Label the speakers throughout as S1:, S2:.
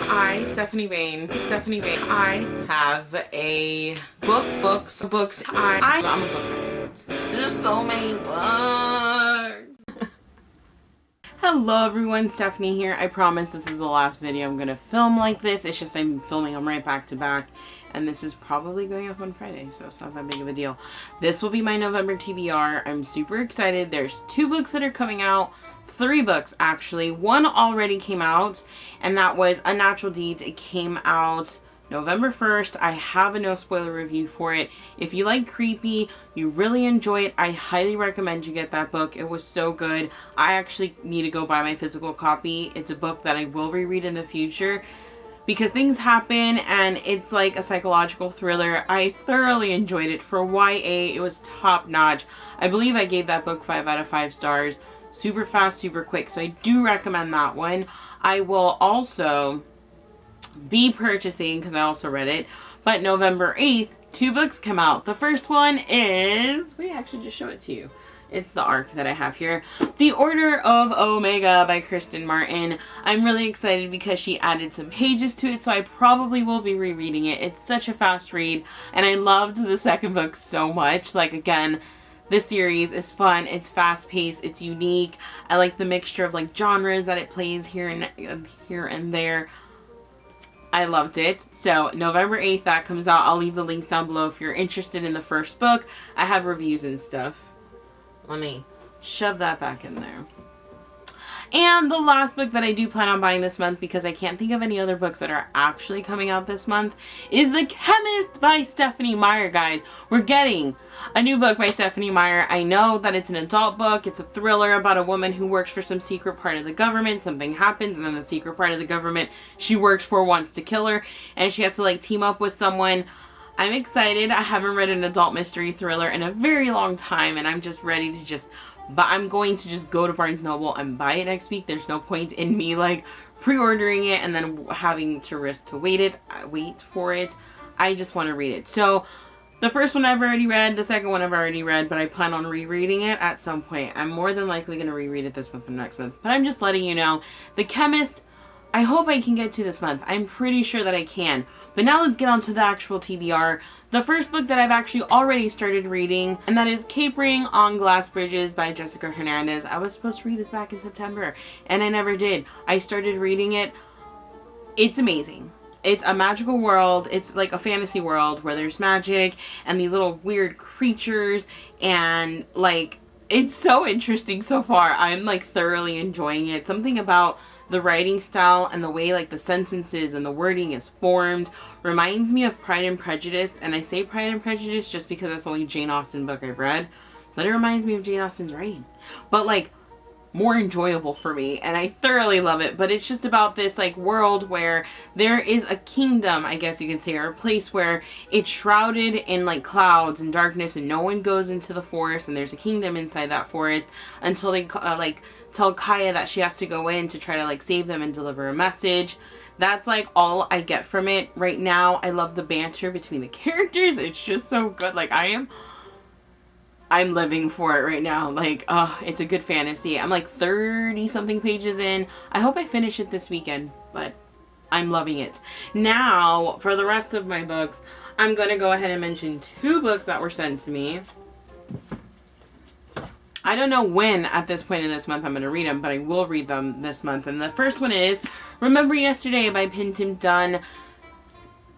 S1: Stephanie Bain, I have a books. I'm a book nerd. There's so many books. Hello everyone, Stephanie here. I promise this is the last video I'm gonna film like this. It's just I'm filming them right back to back. And this is probably going up on Friday, so it's not that big of a deal. This will be my November TBR. I'm super excited. There's 2 books that are coming out. 3 books, actually. One already came out, and that was Unnatural Deeds. It came out November 1st. I have a no spoiler review for it. If you like creepy, you really enjoy it, I highly recommend you get that book. It was so good. I actually need to go buy my physical copy. It's a book that I will reread in the future, because things happen and it's like a psychological thriller. I thoroughly enjoyed it. For YA, it was top notch. I believe I gave that book 5 out of 5 stars. Super fast, super quick. So I do recommend that one. I will also be purchasing, because I also read it, but November 8th, 2 books come out. The first one is, we actually just show it to you. It's the arc that I have here. The Order of Omega by Kristen Martin. I'm really excited because she added some pages to it, so I probably will be rereading it. It's such a fast read, and I loved the second book so much. Like, again, this series is fun, it's fast-paced, it's unique. I like the mixture of like genres that it plays here and there. I loved it. So November 8th, that comes out. I'll leave the links down below if you're interested in the first book. I have reviews and stuff. Let me shove that back in there. And the last book that I do plan on buying this month, because I can't think of any other books that are actually coming out this month, is The Chemist by Stephanie Meyer, guys. We're getting a new book by Stephanie Meyer. I know that it's an adult book. It's a thriller about a woman who works for some secret part of the government. Something happens, and then the secret part of the government she works for wants to kill her, and she has to like team up with someone. I'm excited. I haven't read an adult mystery thriller in a very long time, and I'm just ready to but I'm going to just go to Barnes & Noble and buy it next week. There's no point in me like pre-ordering it and then having to wait for it. I just want to read it. So the first one I've already read, the second one I've already read, but I plan on rereading it at some point. I'm more than likely going to reread it this month and next month, but I'm just letting you know. The Chemist, I hope I can get to this month. I'm pretty sure that I can. But now let's get on to the actual TBR. The first book that I've actually already started reading, and that is Capering on Glass Bridges by Jessica Hernandez. I was supposed to read this back in September, and I never did. I started reading it. It's amazing. It's a magical world. It's like a fantasy world where there's magic and these little weird creatures, and like, it's so interesting so far. I'm like thoroughly enjoying it. Something about the writing style and the way like the sentences and the wording is formed reminds me of Pride and Prejudice. And I say Pride and Prejudice just because that's the only Jane Austen book I've read, but it reminds me of Jane Austen's writing, but like more enjoyable for me, and I thoroughly love it. But it's just about this like world where there is a kingdom, I guess you could say, or a place where it's shrouded in like clouds and darkness, and no one goes into the forest, and there's a kingdom inside that forest until they like tell Kaya that she has to go in to try to like save them and deliver a message. That's like all I get from it right now. I love the banter between the characters. It's just so good. Like I'm living for it right now. Like, it's a good fantasy. I'm like 30 something pages in. I hope I finish it this weekend, but I'm loving it. Now, for the rest of my books, I'm going to go ahead and mention 2 books that were sent to me. I don't know when at this point in this month I'm going to read them, but I will read them this month. And the first one is Remember Yesterday by Tim Dunn.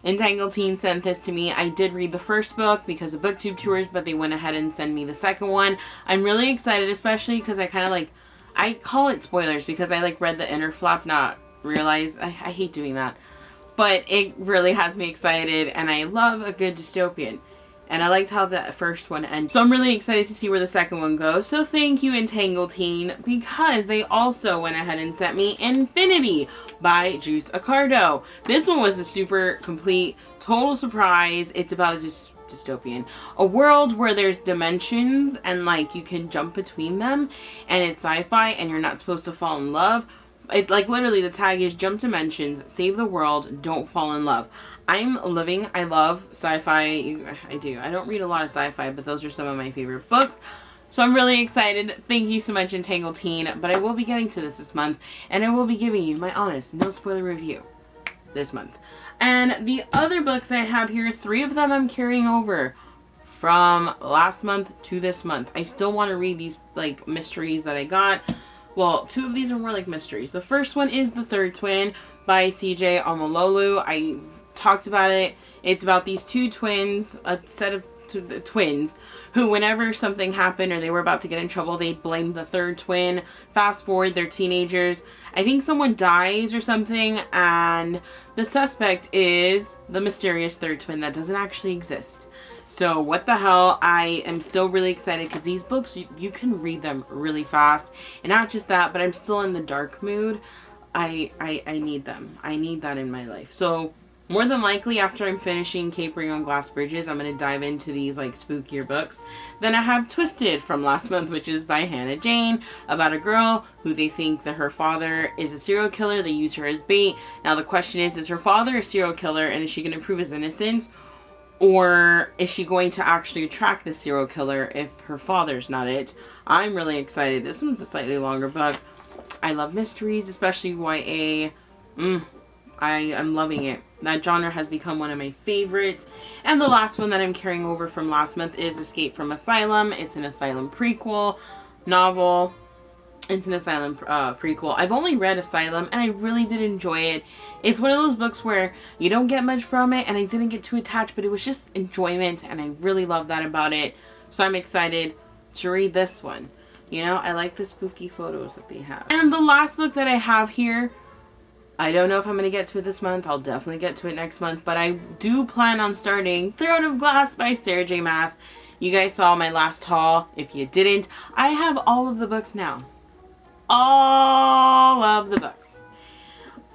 S1: Entangled Teen sent this to me. I did read the first book because of booktube tours, but they went ahead and sent me the second one. I'm really excited, especially because I kind of like, I call it spoilers because I like read the inner flap, not realize. I hate doing that, but it really has me excited, and I love a good dystopian. And I liked how the first one ended. So I'm really excited to see where the second one goes. So thank you, Entangled Teen, because they also went ahead and sent me Infinity by Juice Accardo. This one was a super complete, total surprise. It's about a dystopian. A world where there's dimensions and like you can jump between them. And it's sci-fi and you're not supposed to fall in love. It, like, literally the tag is jump dimensions, save the world, don't fall in love. I'm living, I love sci-fi. I do. I don't read a lot of sci-fi, but those are some of my favorite books. So I'm really excited. Thank you so much, Entangled Teen. But I will be getting to this month, and I will be giving you my honest, no spoiler review. this month. And the other books I have here, 3 of them I'm carrying over from last month to this month. I still want to read these like mysteries that I got. Well, 2 of these are more like mysteries. The first one is The Third Twin by CJ Omololu. I talked about it. It's about these 2 twins, a set of twins, who whenever something happened or they were about to get in trouble, they'd blame the third twin. Fast forward, they're teenagers. I think someone dies or something, and the suspect is the mysterious third twin that doesn't actually exist. So what the hell? I am still really excited because these books, you can read them really fast. And not just that, but I'm still in the dark mood. I need them. I need that in my life. So more than likely, after I'm finishing Capering on Glass Bridges, I'm going to dive into these like spookier books. Then I have Twisted from last month, which is by Hannah Jane, about a girl who they think that her father is a serial killer. They use her as bait. Now the question is her father a serial killer, and is she going to prove his innocence? Or is she going to actually track the serial killer if her father's not it? I'm really excited. This one's a slightly longer book. I love mysteries, especially YA. I'm loving it. That genre has become one of my favorites. And the last one that I'm carrying over from last month is Escape from Asylum. It's an Asylum prequel novel. It's an Asylum prequel. I've only read Asylum and I really did enjoy it. It's one of those books where you don't get much from it and I didn't get too attached, but it was just enjoyment and I really love that about it. So I'm excited to read this one. You know, I like the spooky photos that they have. And the last book that I have here, I don't know if I'm going to get to it this month. I'll definitely get to it next month. But I do plan on starting Throne of Glass by Sarah J. Maas. You guys saw my last haul. If you didn't, I have all of the books now. All of the books.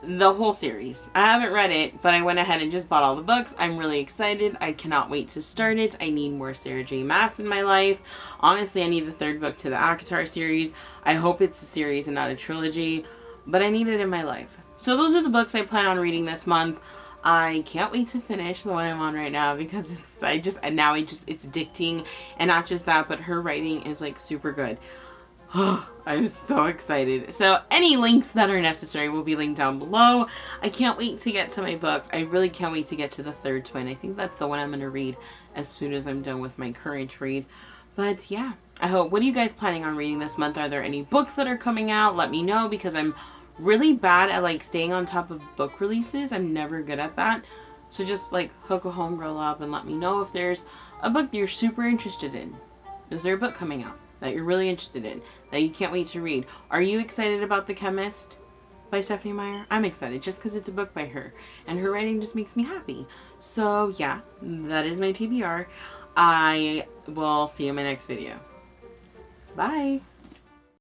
S1: The whole series. I haven't read it, but I went ahead and just bought all the books. I'm really excited. I cannot wait to start it. I need more Sarah J. Maas in my life. Honestly, I need the 3rd book to the ACOTAR series. I hope it's a series and not a trilogy, but I need it in my life. So those are the books I plan on reading this month. I can't wait to finish the one I'm on right now because it's addicting, and not just that, but her writing is like super good. I'm so excited. So any links that are necessary will be linked down below. I can't wait to get to my books. I really can't wait to get to The Third Twin. I think that's the one I'm going to read as soon as I'm done with my current read. But yeah, I hope. What are you guys planning on reading this month? Are there any books that are coming out? Let me know because I'm really bad at like staying on top of book releases. I'm never good at that. So just like hook a homegirl up and let me know if there's a book that you're super interested in. Is there a book coming out that you're really interested in that you can't wait to read? Are you excited about The Chemist by Stephanie Meyer? I'm excited just because it's a book by her and her writing just makes me happy. So yeah, that is my TBR. I will see you in my next video. Bye.